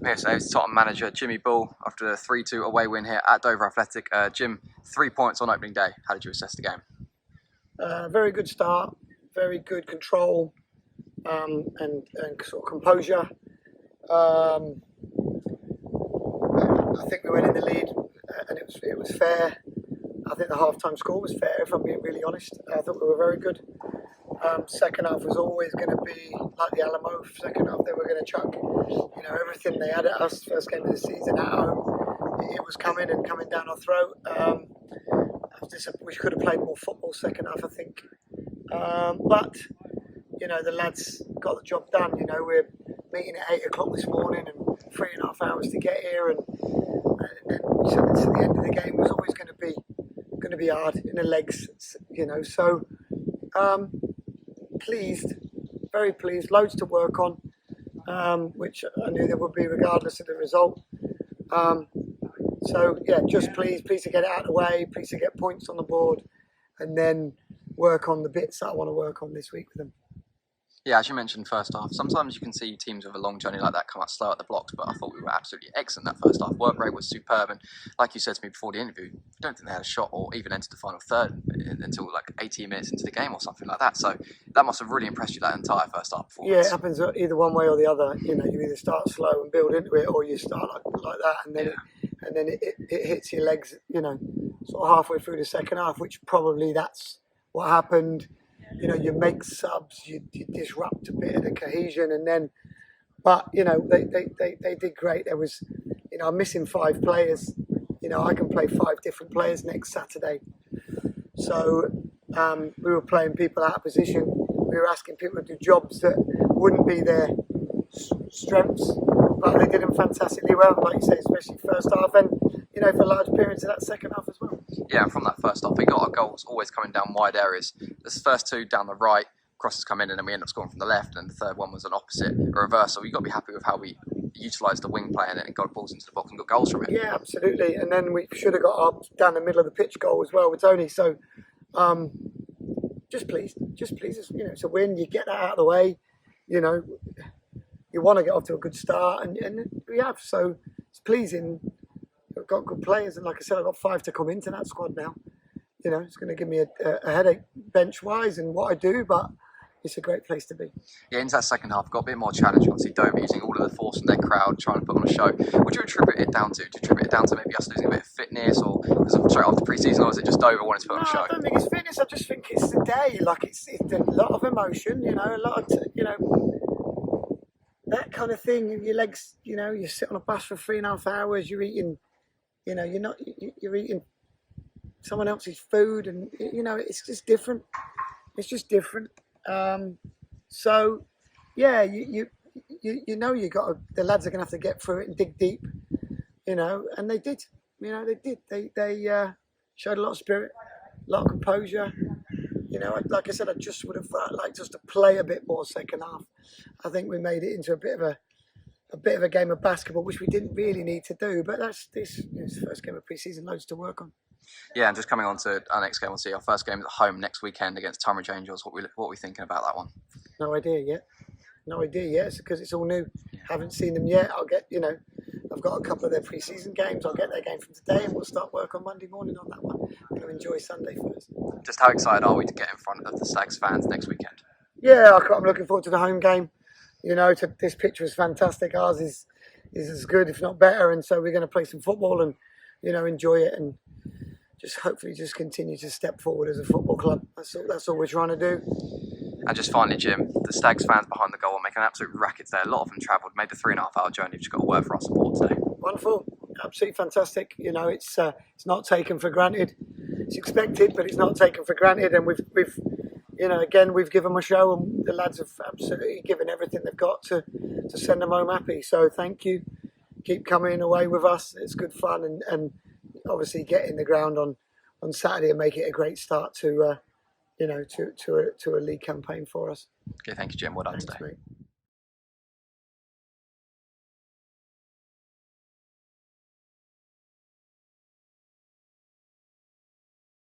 Yes, AFC Totton manager Jimmy Bull after a 3-2 away win here at Dover Athletic. Jim, 3 points on opening day. How did you assess the game? Very good start, very good control and sort of composure. I think we went in the lead and it was fair. I think the half-time score was fair, if I'm being really honest. I thought we were very good. Second half was always going to be like the Alamo. Second half they were going to chuck, everything they had at us. First game of the season at home, it was coming down our throat. We could have played more football second half, I think. But the lads got the job done. We're meeting at 8 o'clock this morning and 3.5 hours to get here, and then we said to the end of the game was always going to be hard in the legs. So. Pleased, very pleased, loads to work on, which I knew there would be regardless of the result. So yeah, just pleased to get it out of the way, pleased to get points on the board, and then work on the bits that I want to work on this week with them. Yeah, as you mentioned first half, sometimes you can see teams with a long journey like that come out slow at the blocks, but I thought we were absolutely excellent that first half. Work rate was superb, and like you said to me before the interview, I don't think they had a shot or even entered the final third until like 18 minutes into the game or something like that. So that must have really impressed you, that entire first half performance. Yeah, it happens either one way or the other. You either start slow and build into it, or you start like that, and then it hits your legs, sort of halfway through the second half, which probably that's what happened. You make subs, you disrupt a bit of the cohesion, and then, but they did great. There was, I'm missing 5 players. I can play 5 different players next Saturday. So we were playing people out of position. We were asking people to do jobs that wouldn't be their strengths, but they did them fantastically well, like you say, especially first half, and for large periods of that second half as well. Yeah, and from that first half, we got our goals always coming down wide areas. The first 2 down the right, crosses come in, and then we end up scoring from the left, and the third one was an opposite, a reversal. You've got to be happy with how we utilised the wing play and got balls into the box and got goals from it. Yeah, absolutely. And then we should have got up down the middle of the pitch goal as well with Tony. So just pleased. It's a win. You get that out of the way. You want to get off to a good start, and we have. So it's pleasing. We've got good players, and like I said, I've got 5 to come into that squad now. It's going to give me a headache bench-wise and what I do, but it's a great place to be. Yeah, into that second half, got a bit more challenge. Obviously, Dover using all of the force in their crowd, trying to put on a show. What do you attribute it down to? Do you attribute it down to maybe us losing a bit of fitness, or straight after pre-season, or is it just Dover wanting to put on a show? I don't think it's fitness. I just think it's the day. Like it's a lot of emotion. A lot of that kind of thing. Your legs. You sit on a bus for 3.5 hours. You're eating. You're eating someone else's food, and it's just different. It's just different. So yeah, you got the lads are gonna have to get through it and dig deep, and they did. They showed a lot of spirit, a lot of composure. Like I said, I just would have liked us to play a bit more second half. I think we made it into a bit of a game of basketball, which we didn't really need to do. But that's this. It's the first game of pre-season, loads to work on. Yeah, and just coming on to our next game, we'll see our first game is at home next weekend against Tunbridge Angels. What are we thinking about that one? No idea yet. It's because it's all new. Haven't seen them yet. I'll get, I've got a couple of their pre-season games. I'll get their game from today, and we'll start work on Monday morning on that one. I'm going to enjoy Sunday first. Just how excited are we to get in front of the Stags fans next weekend? Yeah, I'm looking forward to the home game. This pitch was fantastic. Ours is as good, if not better, and so we're going to play some football and enjoy it, and just hopefully just continue to step forward as a football club. That's all we're trying to do. And just finally, Jim, the Stags fans behind the goal are making an absolute racket today. A lot of them travelled, made the 3.5 hour journey. Just got a word for our support today. Wonderful, absolutely fantastic. It's not taken for granted. It's expected, but it's not taken for granted. And we've given them a show, and the lads have absolutely given everything they've got to send them home happy. So thank you. Keep coming away with us. It's good fun, and obviously get in the ground on Saturday and make it a great start to a league campaign for us. Okay, thank you, Jim. Well done. Thanks, today. Mate.